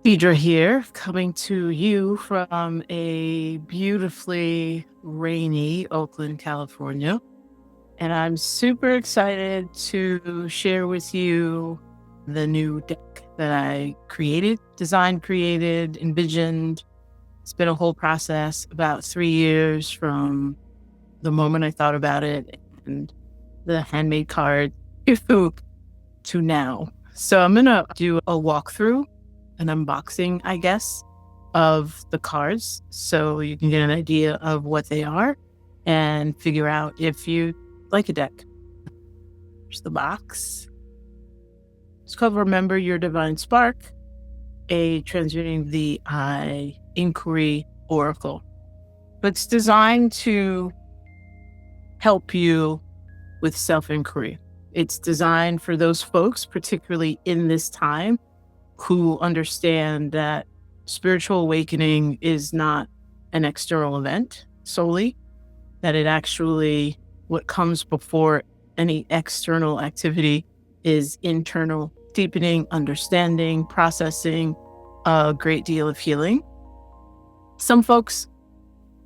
Deidre here, coming to you from a beautifully rainy Oakland, California. And I'm super excited to share with you the new deck that I created, envisioned. It's been a whole process, about 3 years from the moment I thought about it and the handmade card to now. So I'm going to do a walkthrough, an unboxing, I guess, of the cards so you can get an idea of what they are and figure out if you like a deck. Here's the box. It's called Remember Your Divine Spark, a Transmuting the I Inquiry Oracle. But it's designed to help you with self-inquiry. It's designed for those folks, particularly in this time, who understand that spiritual awakening is not an external event solely, that it actually, what comes before any external activity is internal, deepening, understanding, processing, a great deal of healing. Some folks,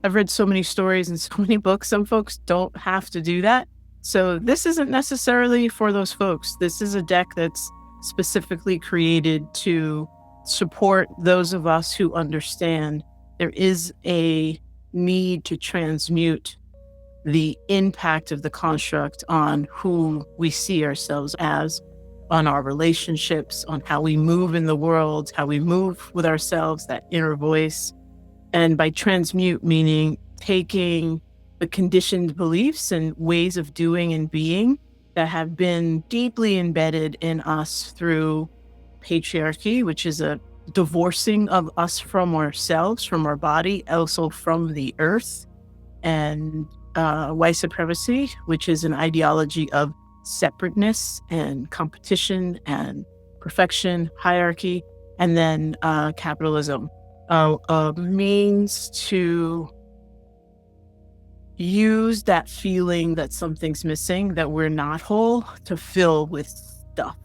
I've read so many stories and so many books, some folks don't have to do that. So this isn't necessarily for those folks. This is a deck that's specifically created to support those of us who understand there is a need to transmute the impact of the construct on who we see ourselves as, on our relationships, on how we move in the world, how we move with ourselves, that inner voice. And by transmute, meaning taking the conditioned beliefs and ways of doing and being that have been deeply embedded in us through patriarchy, which is a divorcing of us from ourselves, from our body, also from the earth, and white supremacy, which is an ideology of separateness and competition and perfection, hierarchy, and then capitalism, a means to use that feeling that something's missing, that we're not whole, to fill with stuff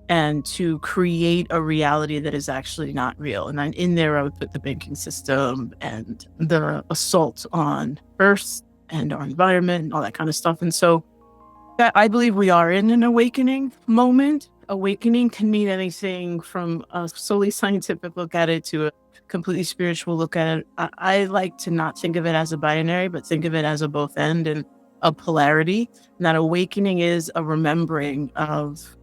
and to create a reality that is actually not real. And then in there, I would put the banking system and the assault on Earth and our environment and all that kind of stuff. And so I believe we are in an awakening moment. Awakening can mean anything from a solely scientific look at it to a completely spiritual look at it. I like to not think of it as a binary, but think of it as a both end and a polarity. And that awakening is a remembering of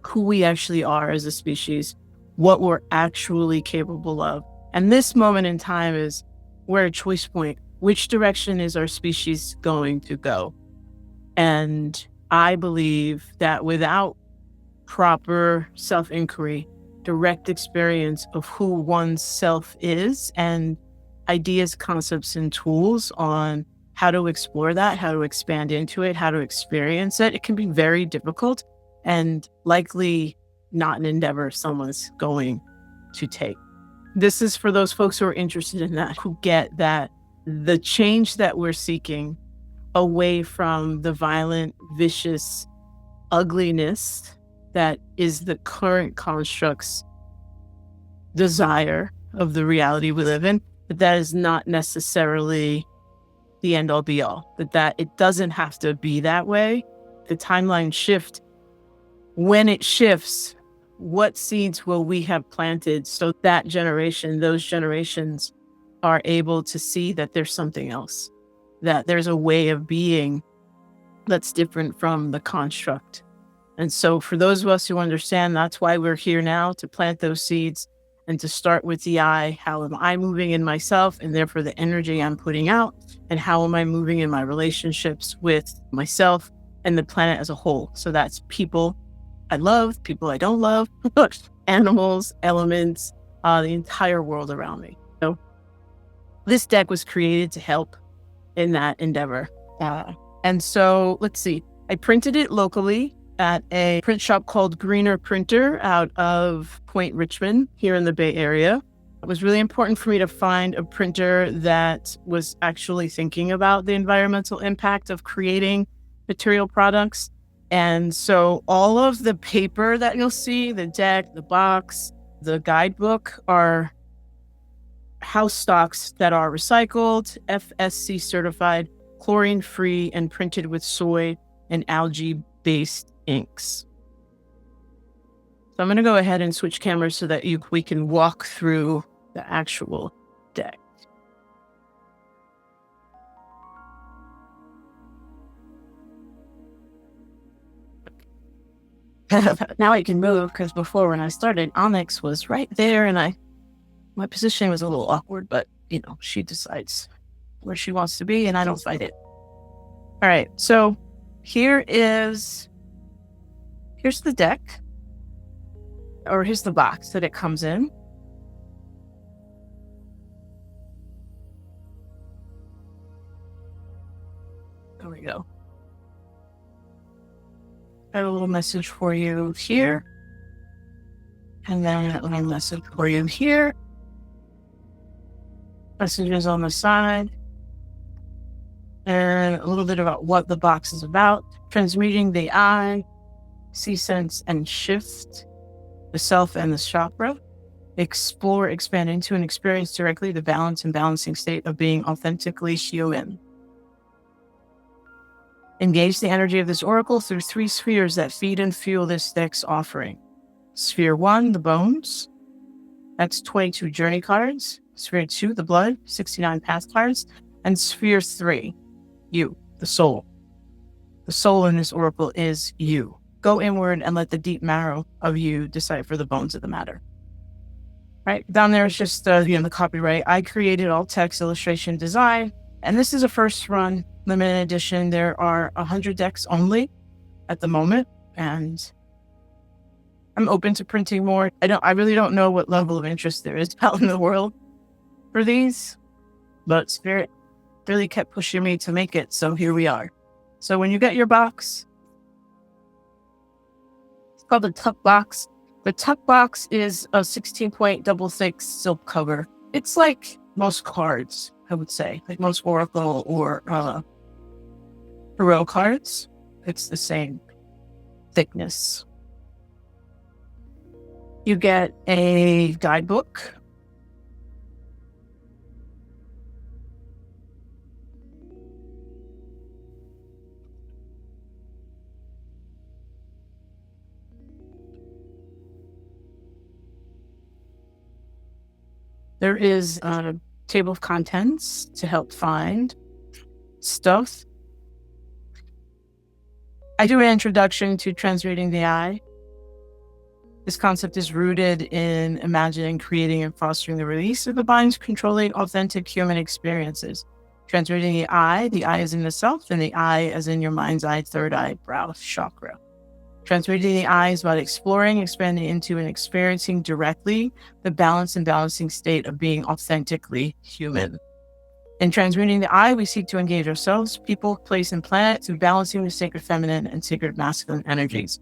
who we actually are as a species, what we're actually capable of. And this moment in time is we're a choice point. Which direction is our species going to go? And I believe that without proper self-inquiry, direct experience of who one's self is, and ideas, concepts, and tools on how to explore that, how to expand into it, how to experience it, it can be very difficult and likely not an endeavor someone's going to take. This is for those folks who are interested in that, who get that the change that we're seeking away from the violent, vicious ugliness that is the current construct's desire of the reality we live in, that is not necessarily the end all be all, that it doesn't have to be that way. The timeline shift. When it shifts, what seeds will we have planted so that generation, those generations are able to see that there's something else, that there's a way of being that's different from the construct. And so for those of us who understand, that's why we're here now, to plant those seeds and to start with the I. How am I moving in myself, and therefore the energy I'm putting out? And how am I moving in my relationships with myself and the planet as a whole? So that's people I love, people I don't love, animals, elements, the entire world around me. So this deck was created to help in that endeavor. And so let's see, I printed it locally at a print shop called Greener Printer out of Point Richmond here in the Bay Area. It was really important for me to find a printer that was actually thinking about the environmental impact of creating material products. And so all of the paper that you'll see, the deck, the box, The guidebook are house stocks that are recycled, FSC certified, chlorine free, and printed with soy and algae based inks. So I'm going to go ahead and switch cameras so that we can walk through the actual deck. Now I can move, because before when I started, Onyx was right there and my position was a little awkward, but she decides where she wants to be and I don't fight it. All right, so here's the deck, or here's the box that it comes in. There we go. I have a little message for you here, and then a little message for you here. Messages on the side, and a little bit about what the box is about. Transmuting the I, see, sense, and shift the self and the chakra. Explore, expand into, and experience directly the balance and balancing state of being authentically human. Engage the energy of this oracle through 3 spheres that feed and fuel this deck's offering. Sphere 1, the bones. That's 22 journey cards. Sphere 2, the blood, 69 path cards. And Sphere 3, you, the soul. The soul in this oracle is you. Go inward and let the deep marrow of you decipher the bones of the matter. Right down there is just the copyright. I created all text, illustration, design, and this is a first run limited edition. There are 100 decks only at the moment, and I'm open to printing more. I really don't know what level of interest there is out in the world for these, but Spirit really kept pushing me to make it, so here we are. So when you get your box, it's called the tuck box. The tuck box is a 16-point double thick silk cover. It's like most cards, I would say, like most Oracle or Tarot cards. It's the same thickness. You get a guidebook. There is a table of contents to help find stuff. I do an introduction to Transmuting the I. This concept is rooted in imagining, creating, and fostering the release of the binds controlling authentic human experiences. Transmuting the I is in the self, and the I as in your mind's eye, third eye, brow chakra. Transmuting the I is about exploring, expanding into, and experiencing directly the balance and balancing state of being authentically human. In Transmuting the I, we seek to engage ourselves, people, place, and planet through balancing the sacred feminine and sacred masculine energies,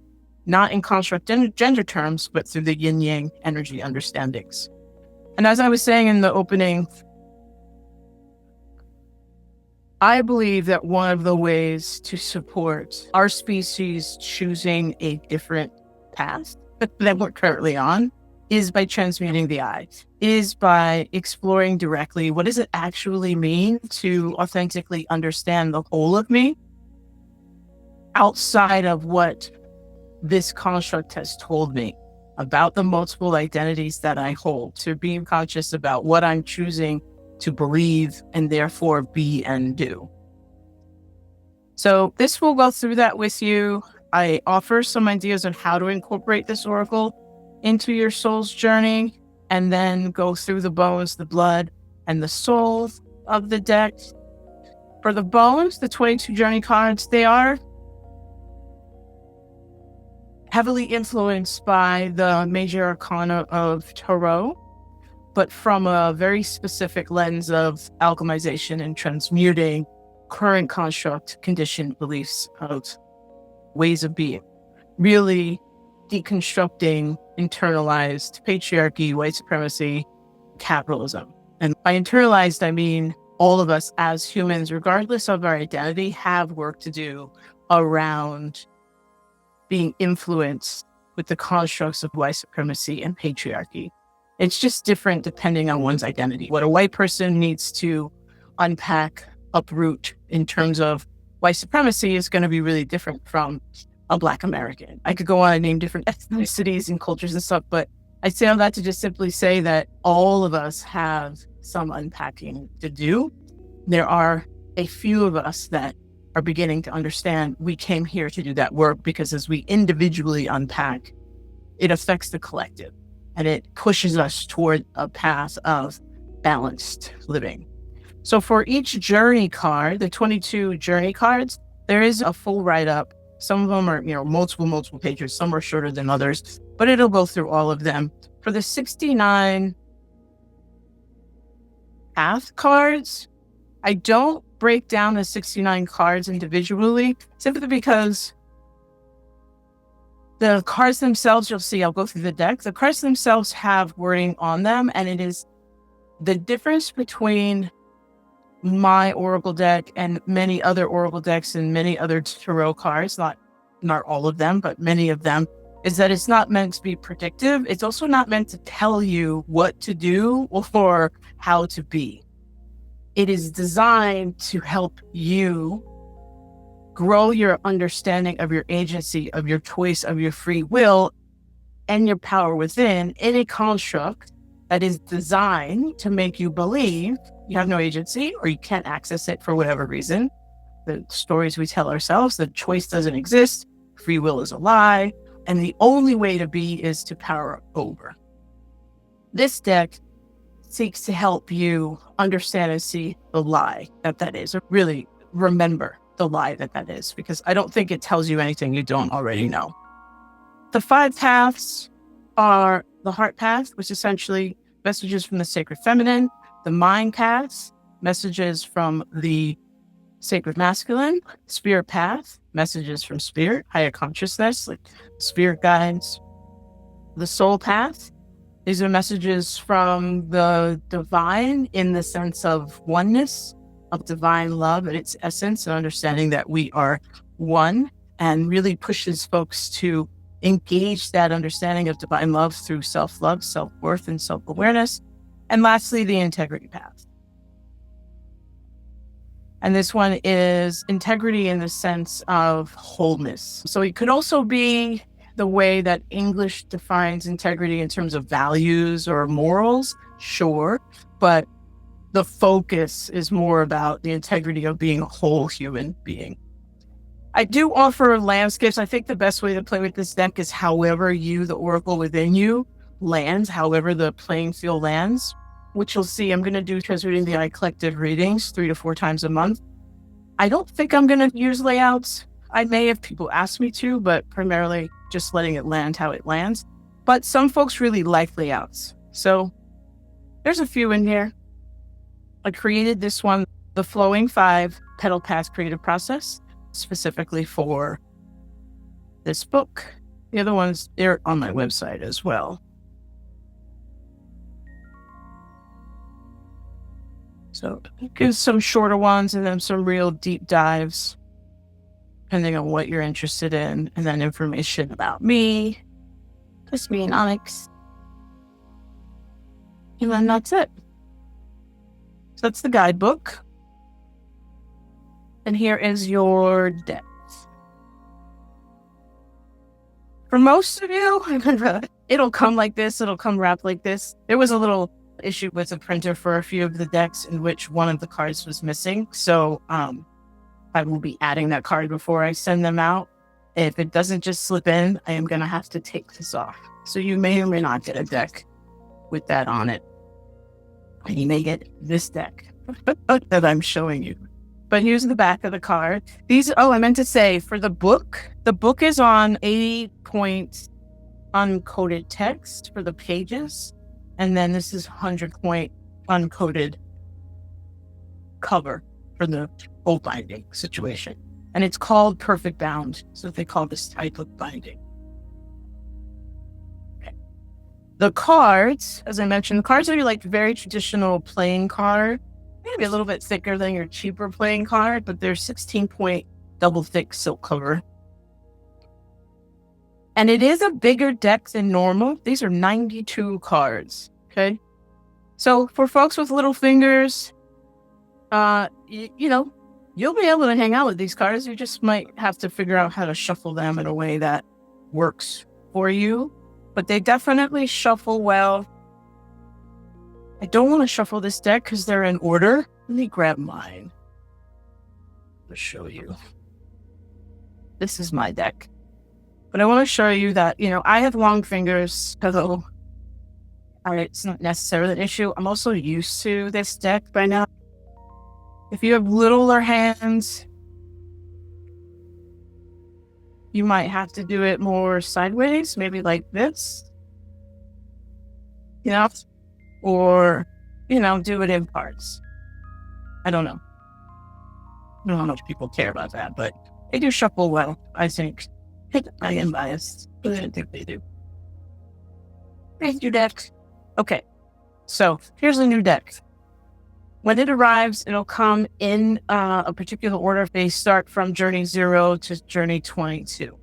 not in construct gender terms, but through the yin-yang energy understandings. And as I was saying in the opening, I believe that one of the ways to support our species choosing a different path that we're currently on is by transmuting the I, is by exploring directly what does it actually mean to authentically understand the whole of me outside of what this construct has told me about the multiple identities that I hold, to being conscious about what I'm choosing to believe and therefore be and do. So this will go through that with you. I offer some ideas on how to incorporate this oracle into your soul's journey, and then go through the bones, the blood, and the soul of the deck. For the bones, the 22 journey cards, they are heavily influenced by the major arcana of Tarot, but from a very specific lens of alchemization and transmuting current construct, conditioned beliefs of ways of being. Really deconstructing internalized patriarchy, white supremacy, capitalism. And by internalized, I mean all of us as humans, regardless of our identity, have work to do around being influenced with the constructs of white supremacy and patriarchy. It's just different depending on one's identity. What a white person needs to unpack, uproot in terms of white supremacy is going to be really different from a Black American. I could go on and name different ethnicities and cultures and stuff, but I say all that to just simply say that all of us have some unpacking to do. There are a few of us that are beginning to understand we came here to do that work, because as we individually unpack, it affects the collective and it pushes us toward a path of balanced living. So for each journey card, the 22 journey cards, there is a full write-up. Some of them are, multiple pages. Some are shorter than others, but it'll go through all of them. For the 69 path cards, I don't break down the 69 cards individually, simply because the cards themselves, you'll see, I'll go through the deck. The cards themselves have wording on them, and it is the difference between my Oracle deck and many other Oracle decks and many other tarot cards, not all of them, but many of them, is that it's not meant to be predictive. It's also not meant to tell you what to do or how to be. It is designed to help you grow your understanding of your agency, of your choice, of your free will, and your power within in a construct that is designed to make you believe you have no agency or you can't access it for whatever reason. The stories we tell ourselves, the choice doesn't exist, free will is a lie, and the only way to be is to power over. This deck seeks to help you understand and see the lie that is, or really remember the lie that is, because I don't think it tells you anything you don't already know. The 5 paths are the heart path, which essentially messages from the sacred feminine, the mind paths, messages from the sacred masculine, spirit path, messages from spirit, higher consciousness, like spirit guides, the soul path. These are messages from the divine in the sense of oneness, of divine love at its essence, and understanding that we are one, and really pushes folks to engage that understanding of divine love through self-love, self-worth, and self-awareness. And lastly, the integrity path. And this one is integrity in the sense of wholeness. So it could also be the way that English defines integrity in terms of values or morals, sure, but the focus is more about the integrity of being a whole human being. I do offer landscapes. I think the best way to play with this deck is however you, the oracle within you, lands, however the playing field lands, which you'll see. I'm going to do Transmuting the I collective readings 3 to 4 times a month. I don't think I'm going to use layouts. I may if people ask me to, but primarily just letting it land how it lands. But some folks really like layouts. So there's a few in here. I created this one, the Flowing 5 Petal Path Creative Process, specifically for this book. The other ones, they're on my website as well. So give some shorter ones and then some real deep dives, depending on what you're interested in, and then information about me, just me and Onyx. And then that's it. So that's the guidebook. And here is your deck. For most of you, it'll come like this. It'll come wrapped like this. There was a little issue with the printer for a few of the decks in which one of the cards was missing. So I will be adding that card before I send them out. If it doesn't just slip in, I am going to have to take this off. So you may or may not get a deck with that on it. And you may get this deck that I'm showing you. But here's the back of the card. I meant to say, for the book is on 80-point uncoded text for the pages. And then this is 100-point uncoded cover for the whole binding situation. And it's called Perfect Bound. So they call this type of binding. The cards, as I mentioned, the cards are like very traditional playing card, maybe a little bit thicker than your cheaper playing card, but they're 16-point double thick silk cover. And it is a bigger deck than normal. These are 92 cards. Okay. So for folks with little fingers, you know, you'll be able to hang out with these cards. You just might have to figure out how to shuffle them in a way that works for you. But they definitely shuffle well. I don't want to shuffle this deck because they're in order. Let me grab mine. To show you. This is my deck. But I want to show you that, I have long fingers, so it's not necessarily an issue. I'm also used to this deck by now. If you have littler hands, you might have to do it more sideways, maybe like this, or, do it in parts. I don't know. I don't know how much people care about that, but they do shuffle well, I think. I am biased, but I think they do. Thank you, deck. Okay, so here's a new deck. When it arrives, it'll come in a particular order. They start from Journey 0 to Journey 22.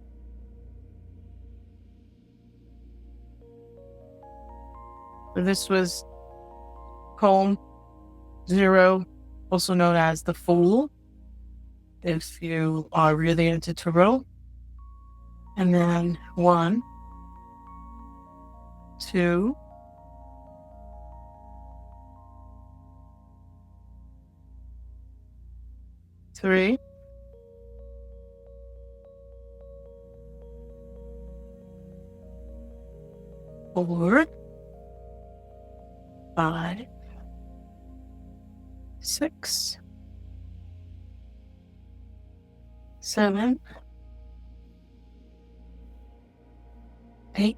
So this was Comb 0, also known as the Fool, if you are really into tarot. And then 1, 2, 3, 4, 5, 6, 7, 8,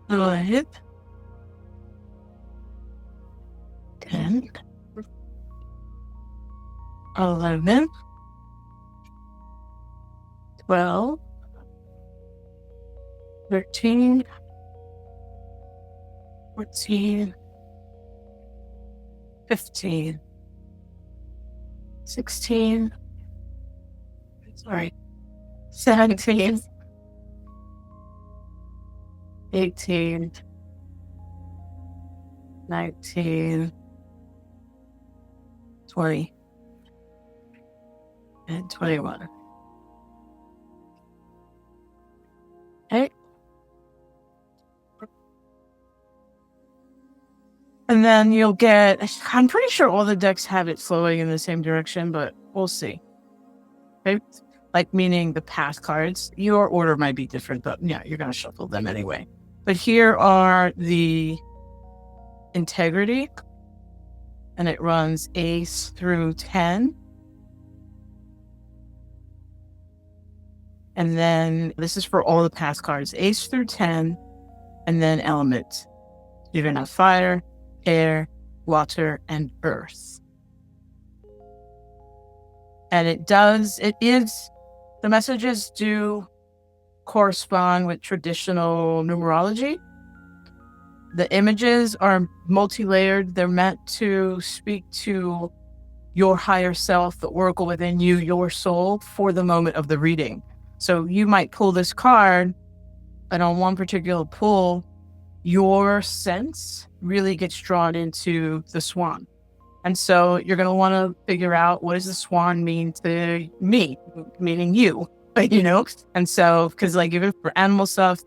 9, 10, 11, 12, 13, 14, 15, 16, 17, 18, 19, 20, and 21. Okay. And then you'll get, I'm pretty sure all the decks have it flowing in the same direction, but we'll see. Okay. Like meaning the past cards, your order might be different, but yeah, you're going to shuffle them anyway. But here are the Integrity, and it runs Ace through 10. And then this is for all the past cards, Ace through 10, and then Element. You're going to have Fire, Air, Water, and Earth. And the messages do correspond with traditional numerology. The images are multi-layered. They're meant to speak to your higher self, the oracle within you, your soul, for the moment of the reading. So you might pull this card, and on one particular pull, your sense really gets drawn into the swan. And so you're going to want to figure out, what does the swan mean to me, meaning you, And so, because even for animal stuff,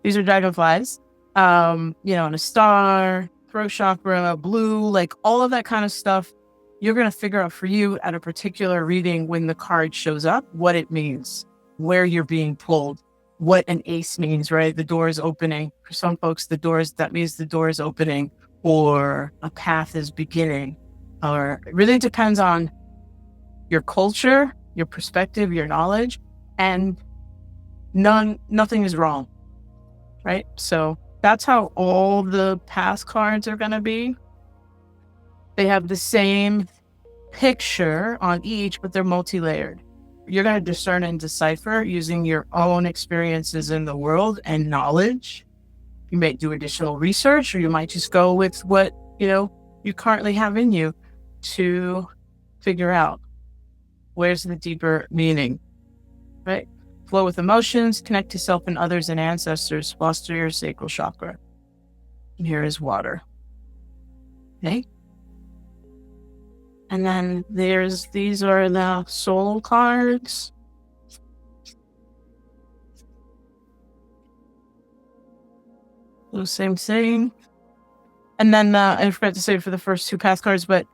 these are dragonflies, and a star, throat chakra, blue, all of that kind of stuff. You're going to figure out for you at a particular reading, when the card shows up, what it means, where you're being pulled, what an ace means, right? The door is opening. For some folks, that means the door is opening, or a path is beginning, or it really depends on your culture, your perspective, your knowledge, and nothing is wrong, right? So that's how all the past cards are going to be. They have the same picture on each, but they're multi-layered. You're going to discern and decipher using your own experiences in the world and knowledge. You may do additional research, or you might just go with what, you currently have in you to figure out where's the deeper meaning, right? flow with emotions, connect to self and others and ancestors, foster your sacral chakra. And here is water. Okay. And then these are the soul cards. The same thing. And then I forgot to say for the first 2 path cards, but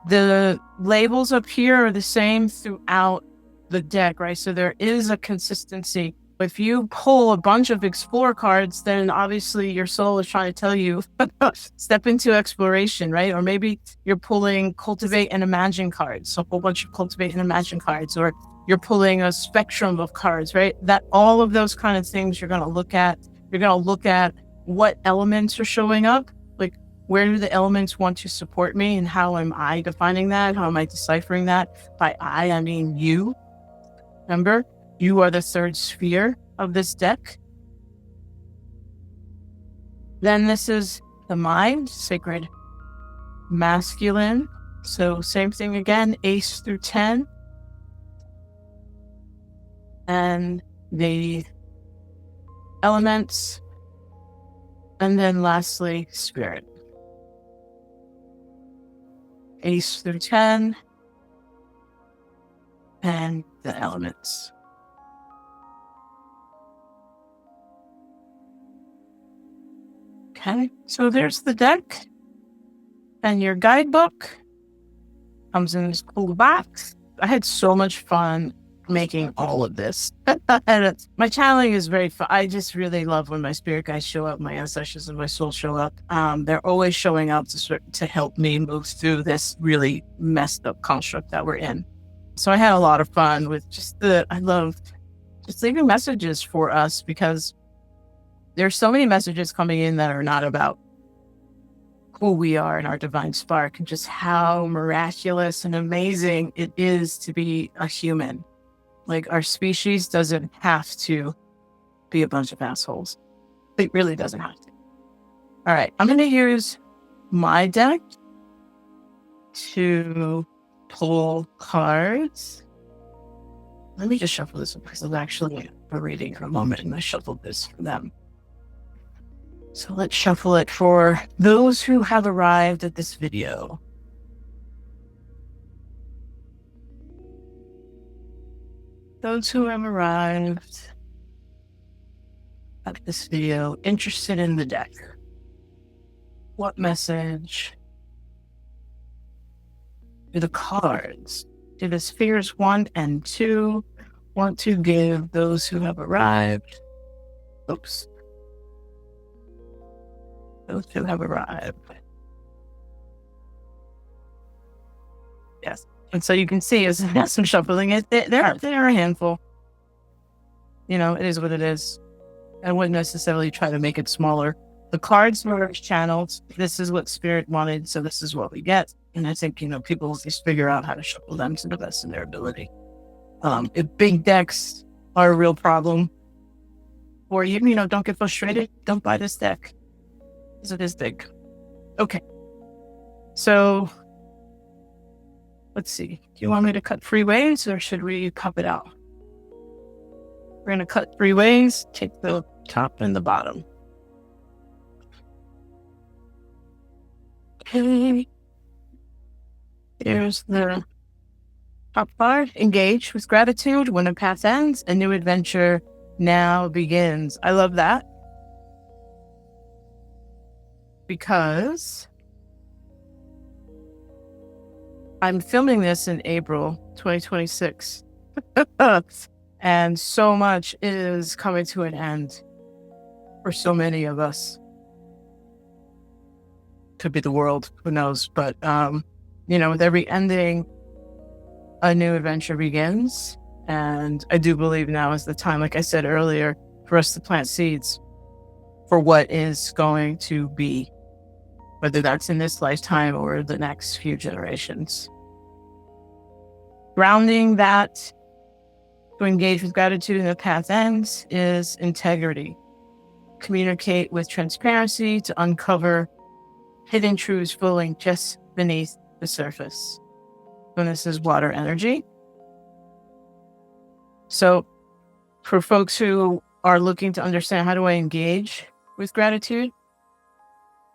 the labels up here are the same throughout the deck, right? So there is a consistency. If you pull a bunch of explore cards, then obviously your soul is trying to tell you, step into exploration, right? Or maybe you're pulling cultivate and imagine cards. So a whole bunch of cultivate and imagine cards, or you're pulling a spectrum of cards, right? That all of those kind of things you're going to look at. You're going to look at what elements are showing up. Like, where do the elements want to support me, and how am I defining that? How am I deciphering that? By I mean you. Remember, you are the third sphere of this deck. Then this is the mind, sacred masculine. So same thing again, ace through 10. And the elements. And then lastly, spirit. Ace through 10. And the elements. Okay, so there's the deck. And your guidebook comes in this cool box. I had so much fun making all of this. And my channeling is very fun. I just really love when my spirit guides show up, my ancestors and my soul show up. They're always showing up to help me move through this really messed up construct that we're in. So I had a lot of fun with I love just leaving messages for us, because there's so many messages coming in that are not about who we are and our divine spark, and just how miraculous and amazing it is to be a human. Like, our species doesn't have to be a bunch of assholes. It really doesn't have to. All right, I'm going to use my deck to pull cards. Let me just shuffle this because I'm actually a reading in a moment, and I shuffled this for them. So let's shuffle it for those who have arrived at this video. Those who have arrived at this video, interested in the deck. What message do the cards, do the spheres 1 and 2 want to give those who have arrived? Oops. Those who have arrived. Yes. And so you can see as I'm shuffling it, they're a handful. You know, it is what it is. I wouldn't necessarily try to make it smaller. The cards were channeled. This is what spirit wanted, so this is what we get. And I think, people just figure out how to shuffle them to the best of their ability. If big decks are a real problem, or don't get frustrated, don't buy this deck, because it is big. Okay. So let's see. Do you want me to cut 3 ways, or should we cup it out? We're going to cut 3 ways. Take the top and the bottom. Okay. Here's the top part. Engage with gratitude. When a path ends, a new adventure now begins. I love that, because I'm filming this in April 2026. And so much is coming to an end for so many of us. Could be the world, who knows? But, with every ending, a new adventure begins. And I do believe now is the time, like I said earlier, for us to plant seeds for what is going to be, whether that's in this lifetime or the next few generations. Grounding that to engage with gratitude and the path ends is integrity. Communicate with transparency to uncover hidden truths flowing just beneath the surface. And this is water energy. So For folks who are looking to understand, how do I engage with gratitude?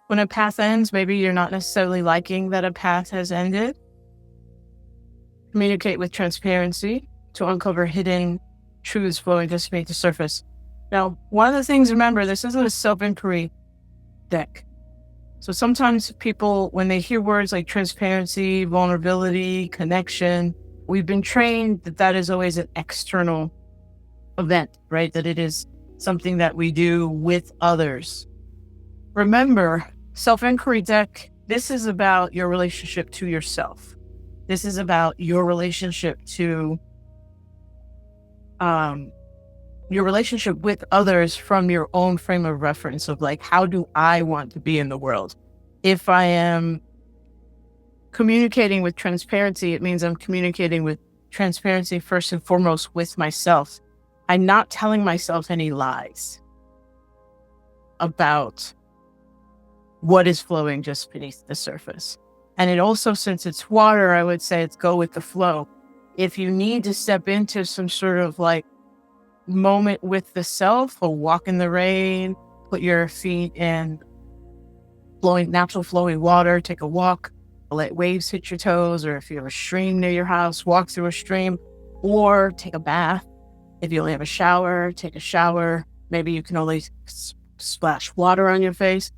When a path ends, maybe you're not necessarily liking that a path has ended. Communicate with transparency to uncover hidden truths flowing just beneath the surface. Now, one of the things, remember, this isn't a self-inquiry deck. So sometimes people, when they hear words like transparency, vulnerability, connection, we've been trained that that is always an external event, right? That it is something that we do with others. Remember, self-inquiry deck, this is about your relationship to yourself. This is about your relationship to your relationship with others from your own frame of reference of like, how do I want to be in the world? If I am communicating with transparency, it means I'm communicating with transparency first and foremost with myself. I'm not telling myself any lies about what is flowing just beneath the surface. And it also, since it's water, I would say it's go with the flow. If you need to step into some sort of like moment with the self, or walk in the rain, put your feet in natural flowing water, take a walk, let waves hit your toes, or if you have a stream near your house, walk through a stream, or take a bath. If you only have a shower, take a shower. Maybe you can only splash water on your face.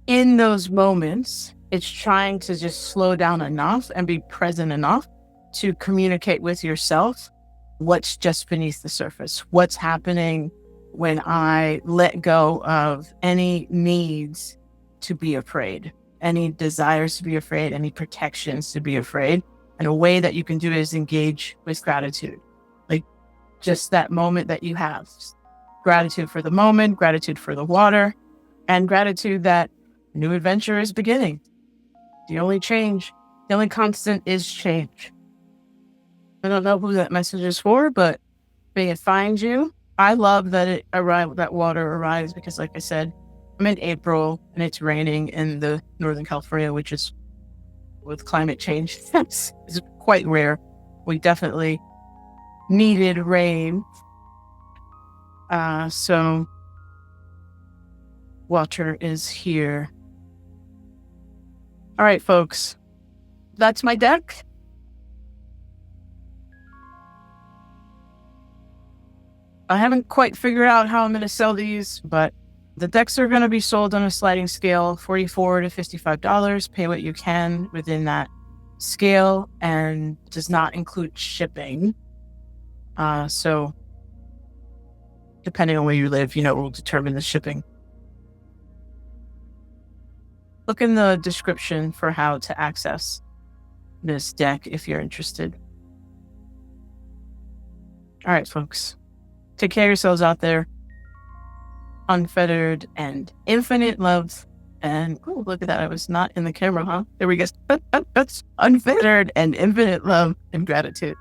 In those moments, it's trying to just slow down enough and be present enough to communicate with yourself what's just beneath the surface, what's happening when I let go of any needs to be afraid, any desires to be afraid, any protections to be afraid. And a way that you can do it is engage with gratitude, like just that moment that you have. Gratitude for the moment, gratitude for the water, and gratitude that a new adventure is beginning. The only constant is change. I don't know who that message is for, but may it find you. I love that that water arrives because, like I said, I'm in April and it's raining in the Northern California, which is, with climate change, is quite rare. We definitely needed rain. So water is here. All right, folks, that's my deck. I haven't quite figured out how I'm going to sell these, but the decks are going to be sold on a sliding scale, $44 to $55. Pay what you can within that scale, and does not include shipping. So depending on where you live, will determine the shipping. Look in the description for how to access this deck if you're interested. All right, folks. Take care of yourselves out there. Unfettered and infinite love. And oh, look at that. I was not in the camera, huh? There we go. Unfettered and infinite love and gratitude.